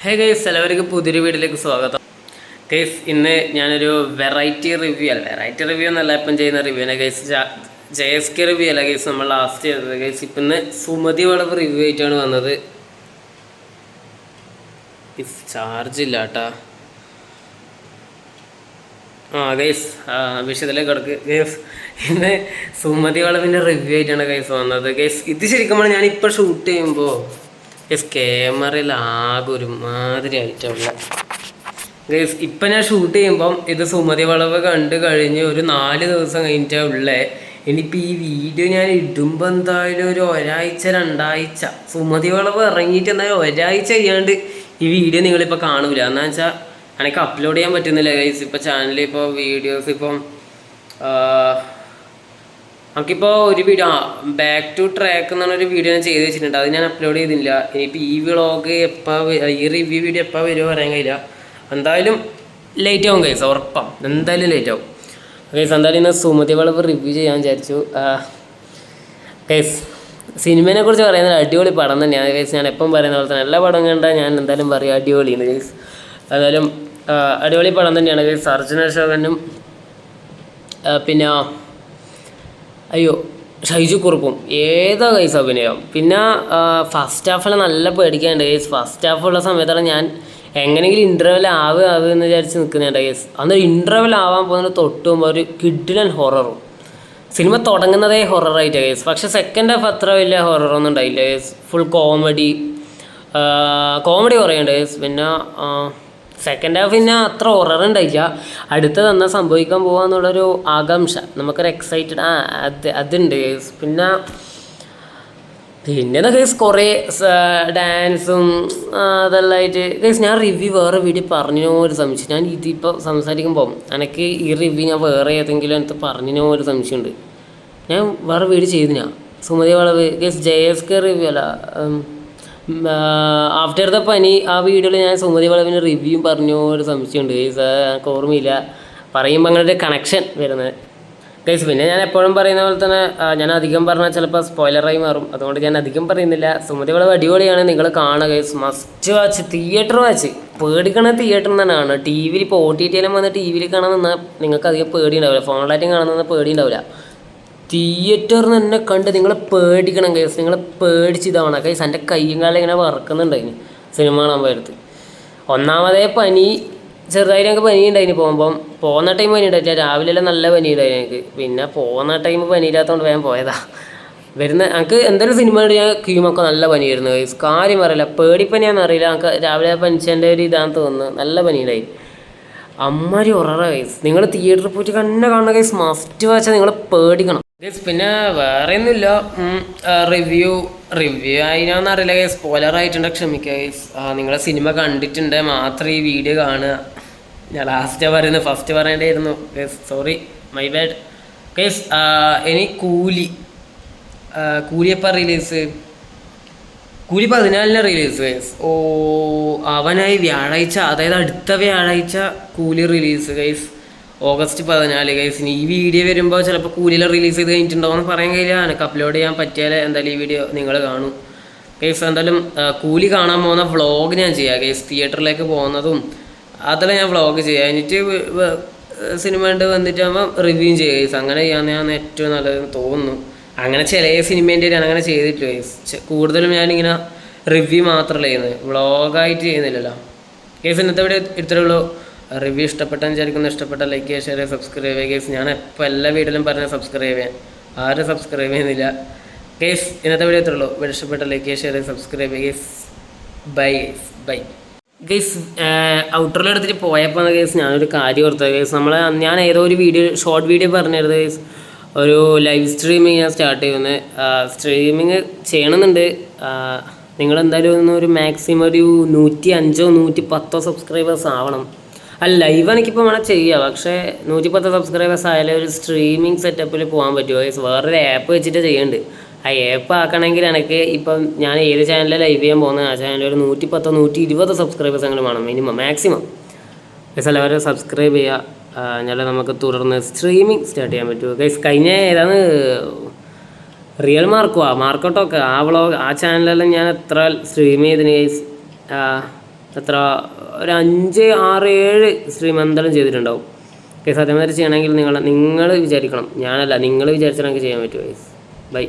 Hey guys, എല്ലാവർക്കും പുതിയൊരു വീഡിയോയിലേക്ക് സ്വാഗതം. ഗൈസ്, ഇന്ന് ഞാനൊരു വെറൈറ്റി റിവ്യൂ എന്നല്ല ഇപ്പം ചെയ്യുന്ന റിവ്യൂനെ ഗൈസ്. JSK റിവ്യൂ അല്ല ഗൈസ്, നമ്മൾ ലാസ്റ്റ് ചെയ്തത് ഗൈസ്. ഇപ്പം ഇന്ന് സുമതി വളവ് റിവ്യൂ ആയിട്ടാണ് വന്നത്. ചാർജ് ഇല്ല കേട്ടാ. ഗൈസ്, വിഷയത്തിലേക്ക് കിടക്ക് ഗൈസ്. ഇന്ന് സുമതി വളവിൻ്റെ റിവ്യൂ ആയിട്ടാണ് ഗൈസ് വന്നത് ഗൈസ്. ഇത് ശരിക്കും ഞാനിപ്പോൾ ഷൂട്ട് ചെയ്യുമ്പോൾ ക്യാമറയിൽ ആകെ ഒരു മാതിരി ആയിട്ടുള്ള ഗൈസ്. ഇപ്പം ഞാൻ ഷൂട്ട് ചെയ്യുമ്പം ഇത് സുമതി വളവ് കണ്ടു കഴിഞ്ഞ് ഒരു 4 ദിവസം കഴിഞ്ഞിട്ടേ ഉള്ളേ. ഇനിയിപ്പോൾ ഈ വീഡിയോ ഞാൻ ഇടുമ്പോൾ എന്തായാലും ഒരു ഒരാഴ്ച 2 ആഴ്ച, സുമതി വളവ് ഇറങ്ങിയിട്ട് എന്തായാലും ഒരാഴ്ച ചെയ്യാണ്ട് ഈ വീഡിയോ നിങ്ങളിപ്പോൾ കാണൂല. എന്താ വെച്ചാൽ എനിക്ക് അപ്ലോഡ് ചെയ്യാൻ പറ്റുന്നില്ല ഗൈസ്. ഇപ്പോൾ ചാനലിൽ ഇപ്പോൾ വീഡിയോസ് ഇപ്പം നമുക്കിപ്പോൾ ഒരു വീഡിയോ ബാക്ക് ടു ട്രാക്ക് എന്നാണ് ഒരു വീഡിയോ ഞാൻ ചെയ്ത് വെച്ചിട്ടുണ്ട്. അത് ഞാൻ അപ്ലോഡ് ചെയ്തില്ല. ഇനിയിപ്പോൾ ഈ വ്ളോഗ് ഈ റിവ്യൂ വീഡിയോ എപ്പോൾ വരുമോ പറയാൻ കഴിയില്ല. എന്തായാലും ലേറ്റ് ആവും ഗൈസ്, ഉറപ്പാണ്. എന്തായാലും ലേറ്റ് ആവും ഗൈസ്. എന്തായാലും ഇന്ന് സുമതി വളവ് റിവ്യൂ ചെയ്യാൻ വിചാരിച്ചു ഗൈസ്. സിനിമയെ കുറിച്ച് പറയുന്നത് അടിപൊളി പടം തന്നെയാണ് ഗൈസ്. ഞാൻ എപ്പം പറയുന്ന പോലെ തന്നെ എല്ലാ പടം കണ്ടാൽ ഞാൻ എന്തായാലും പറയും അടിപൊളിയാണ് ഗൈസ്. എന്തായാലും അടിപൊളി പടം തന്നെയാണ് ഗൈസ്. അർജുന അശോകനും പിന്നെ ഷൈജു കുറുപ്പും ഏതാ ഗൈസ് അഭിനയം. പിന്നെ ഫസ്റ്റ് ഹാഫിൽ നല്ല പേടിക്കാനുണ്ട് ഗൈസ്. ഫസ്റ്റ് ഹാഫുള്ള സമയത്താണ് ഞാൻ എങ്ങനെയെങ്കിലും ഇൻ്റർവെൽ ആവുമെന്ന് വിചാരിച്ച് നിൽക്കുന്നുണ്ട് ഗൈസ്. അന്ന് ഇൻ്റർവെൽ ആവാൻ പോകുന്നത് തൊട്ട് മുമ്പ് ഒരു കിഡിലൻ ഹൊററും. സിനിമ തുടങ്ങുന്നതേ ഹൊററായിട്ടാണ് ഗൈസ്. പക്ഷെ സെക്കൻഡ് ഹാഫ് അത്ര വലിയ ഹൊററൊന്നും ഉണ്ടായില്ല ഗൈസ്. ഫുൾ കോമഡി കുറേയുണ്ട് ഗൈസ്. പിന്നെ സെക്കൻഡ് ഹാഫ് പിന്നെ അത്ര ഹൊററുണ്ടായില്ല. അടുത്തത് എന്നാ സംഭവിക്കാൻ പോകാന്നുള്ളൊരു ആകാംക്ഷ, നമുക്കൊരു എക്സൈറ്റഡ് അതുണ്ട് ഗൈസ്. പിന്നെ ഗൈസ് കുറേ ഡാൻസും അതെല്ലാം ആയിട്ട് ഗൈസ്. ഞാൻ റിവ്യൂ വേറെ വീഡിയോ പറഞ്ഞോ ഒരു സംശയം. ഞാൻ ഇതിപ്പോൾ സംസാരിക്കുമ്പോൾ എനിക്ക് ഈ റിവ്യൂ ഞാൻ വേറെ ഏതെങ്കിലും എനിക്ക് പറഞ്ഞോ ഒരു സംശയമുണ്ട്. ഞാൻ വേറെ വീഡിയോ ചെയ്തിനാ സുമതി വളവ് ഗൈസ്. JSK റിവ്യൂ അല്ല, ആഫ്റ്റർ ദ പനി ആ വീഡിയോയിൽ ഞാൻ സുമതി വളവിന് റിവ്യൂ പറഞ്ഞോ ഒരു സംശയമുണ്ട് ഗൈസ്. എനിക്ക് ഓർമ്മയില്ല പറയുമ്പോൾ അങ്ങനെ ഒരു കണക്ഷൻ വരുന്നത് ഗൈസ്. പിന്നെ ഞാൻ എപ്പോഴും പറയുന്ന പോലെ തന്നെ ഞാൻ അധികം പറഞ്ഞാൽ ചിലപ്പോൾ സ്പോയിലറായി മാറും. അതുകൊണ്ട് ഞാൻ അധികം പറയുന്നില്ല. സുമതി വളവ് അടിപൊളിയാണ്, നിങ്ങൾ കാണുക guys. Must watch, theatre watch. പേടിക്കണ തിയേറ്ററിൽ തന്നെയാണ്. TVയിൽ ഇപ്പോൾ OTT വന്ന് TVയിൽ കാണാൻ നിന്നാൽ നിങ്ങൾക്ക് അധികം പേടി ഉണ്ടാവില്ല. ഫോണിലായിട്ടും കാണാൻ പേടി ഉണ്ടാവില്ല. തിയേറ്ററിൽ തന്നെ കണ്ട് നിങ്ങൾ പേടിക്കണം ഗൈസ്. നിങ്ങൾ പേടിച്ചിതാവണം ഗൈസ്. എൻ്റെ കയ്യും കാലം ഇങ്ങനെ വറക്കുന്നുണ്ടായിന് സിനിമ കാണാൻ പോയത്. ഒന്നാമതേ പനി, ചെറുതായിട്ട് ഞങ്ങൾക്ക് പനി ഉണ്ടായിന്. പോകുന്ന ടൈം പനി ഉണ്ടായിട്ടില്ല. രാവിലെ നല്ല പനി ഉണ്ടായി എനിക്ക്. പിന്നെ പോകുന്ന ടൈം പനി ഇല്ലാത്തതുകൊണ്ട് വേഗം പോയതാ. എനിക്ക് എന്തെങ്കിലും സിനിമ ഞാൻ കീമൊക്കെ നല്ല പനിയായിരുന്നു ഗൈസ്. കാര്യം അറിയില്ല, പേടിപ്പനിയാണെന്ന് അറിയില്ല. എനിക്ക് രാവിലെ പനിച്ചതിൻ്റെ ഒരു ഇതാണെന്ന് തോന്നുന്നു. നല്ല പനി ഉണ്ടായി. അമ്മാരി ഉററ ഗൈസ്. നിങ്ങൾ തിയേറ്ററിൽ പോയിട്ട് കന്നെ കാണുന്ന ഗൈസ്. മസ്റ്റ് വാച്ചാൽ നിങ്ങൾ പേടിക്കണം ഗൈസ്. പിന്നെ വേറെ ഒന്നുമില്ല. റിവ്യൂ ആയിനാന്ന് അറിയില്ല ഗൈസ്. സ്പോയിലർ ആയിട്ടുണ്ട്, ക്ഷമിക്കുക ഗൈസ്. നിങ്ങൾ സിനിമ കണ്ടിട്ടുണ്ട് മാത്രം ഈ വീഡിയോ കാണുക. ഞാൻ ലാസ്റ്റ് പറയുന്നത് ഫസ്റ്റ് പറയേണ്ടിയിരുന്നു guys. Sorry, my bad guys. ഇനി കൂലി എപ്പോൾ റിലീസ്? കൂലി 14-ന് റിലീസ് ഗൈസ്. അവനായി വ്യാഴാഴ്ച, അതായത് അടുത്ത വ്യാഴാഴ്ച കൂലി റിലീസ് ഗൈസ്. August 14 guys. ഇനി ഈ വീഡിയോ വരുമ്പോൾ ചിലപ്പോൾ കൂലിയിൽ റിലീസ് ചെയ്ത് കഴിഞ്ഞിട്ടുണ്ടോയെന്ന് പറയാൻ കഴിയില്ല. എനിക്ക് അപ്ലോഡ് ചെയ്യാൻ പറ്റിയാൽ എന്തായാലും ഈ വീഡിയോ നിങ്ങൾ കാണും ഗൈസ്. എന്തായാലും കൂലി കാണാൻ പോകുന്ന വ്ളോഗ് ഞാൻ ചെയ്യാം ഗൈസ്. തിയേറ്ററിലേക്ക് പോകുന്നതും അതെല്ലാം ഞാൻ വ്ളോഗ് ചെയ്യാം. എന്നിട്ട് സിനിമ കണ്ട് വന്നിട്ടാകുമ്പോൾ റിവ്യൂ ചെയ്യുക ഗൈസ്. അങ്ങനെ ചെയ്യാമെന്നാണ് ഏറ്റവും നല്ലതെന്ന് തോന്നുന്നു. അങ്ങനെ ചില സിനിമേൻ്റെ ഞാൻ അങ്ങനെ ചെയ്തിട്ടില്ല ഗൈസ്. കൂടുതലും ഞാനിങ്ങനെ റിവ്യൂ മാത്രമല്ല ചെയ്യുന്നത്, വ്ളോഗായിട്ട് ചെയ്യുന്നില്ലല്ലോ ഗൈസ്. ഇന്നത്തെ ഇവിടെ ഇത്രയുള്ളൂ. റിവ്യൂ ഇഷ്ടപ്പെട്ടെന്ന് വിചാരിക്കുന്നു. ഇഷ്ടപ്പെട്ട ലൈക്ക് ചെയ്യുക, ഷെയർ ചെയ്യുക, സബ്സ്ക്രൈബ് ചെയ്യുക ഗൈസ്. ഞാൻ ഇപ്പോൾ എല്ലാ വീഡിയോയിലും പറഞ്ഞാൽ സബ്സ്ക്രൈബ് ചെയ്യാൻ, ആരും സബ്സ്ക്രൈബ് ചെയ്യുന്നില്ല ഗൈസ്. ഇന്നത്തെ വീഡിയോ ഇത്രയുള്ളൂ. വീഡിയോ ഇഷ്ടപ്പെട്ട ലൈക്ക് ചെയ്യുക, ഷെയർ ചെയ്യുക, സബ്സ്ക്രൈബ് ചെയ്യുക ഗൈസ്. Bye guys. ഔട്ടറിൽ എടുത്തിട്ട് പോയപ്പോൾ ഗൈസ് ഞാനൊരു കാര്യം ഓർത്തത് ഗൈസ്. ഞാൻ ഏതോ ഒരു ഷോർട്ട് വീഡിയോ പറഞ്ഞിരുന്നത് ഗൈസ്. ഒരു ലൈവ് സ്ട്രീമിങ് ഞാൻ സ്റ്റാർട്ട് ചെയ്യുന്നത്. സ്ട്രീമിങ് ചെയ്യണമെന്നുണ്ട്. നിങ്ങളെന്തായാലും ഒരു മാക്സിമം ഒരു 105 110 സബ്സ്ക്രൈബേഴ്സ് ആവണം. ലൈവ് എനിക്കിപ്പോൾ വേണം ചെയ്യാം, പക്ഷേ 110 സബ്സ്ക്രൈബേഴ്സ് ആയാലും ഒരു സ്ട്രീമിംഗ് സെറ്റപ്പിൽ പോകാൻ പറ്റുമോ ഗൈസ്? വേറൊരു ആപ്പ് വെച്ചിട്ട് ചെയ്യുന്നുണ്ട്. ആ ആപ്പ് ആക്കണമെങ്കിൽ എനിക്ക് ഇപ്പം ഞാൻ ഏത് ചാനലിൽ ലൈവ് ചെയ്യാൻ പോകുന്നത് ആ ചാനലിൽ ഒരു 110 120 സബ്സ്ക്രൈബേഴ്സ് അങ്ങനെ വേണം മാക്സിമം ഗൈസ്. എല്ലാവരും സബ്സ്ക്രൈബ് ചെയ്യുക. എന്നാലും നമുക്ക് തുടർന്ന് സ്ട്രീമിംഗ് സ്റ്റാർട്ട് ചെയ്യാൻ പറ്റുമോ ഗൈസ്? കഴിഞ്ഞ ഏതാണ് റിയൽ മാർക്കോട്ടൊക്കെ ആ വ്ളോഗ് ആ ചാനലെല്ലാം ഞാൻ എത്ര സ്ട്രീം ചെയ്തിന് ഗൈസ്. എത്ര ഒരു 5, 6, 7 ശ്രീമന്തലം ചെയ്തിട്ടുണ്ടാവും ഗൈസ്. അതേമാതിരി ചെയ്യണമെങ്കിൽ നിങ്ങൾ വിചാരിക്കണം, ഞാനല്ല, നിങ്ങൾ വിചാരിച്ചാൽ എനിക്ക് ചെയ്യാൻ പറ്റുമോ ഗൈസ്. ബൈ.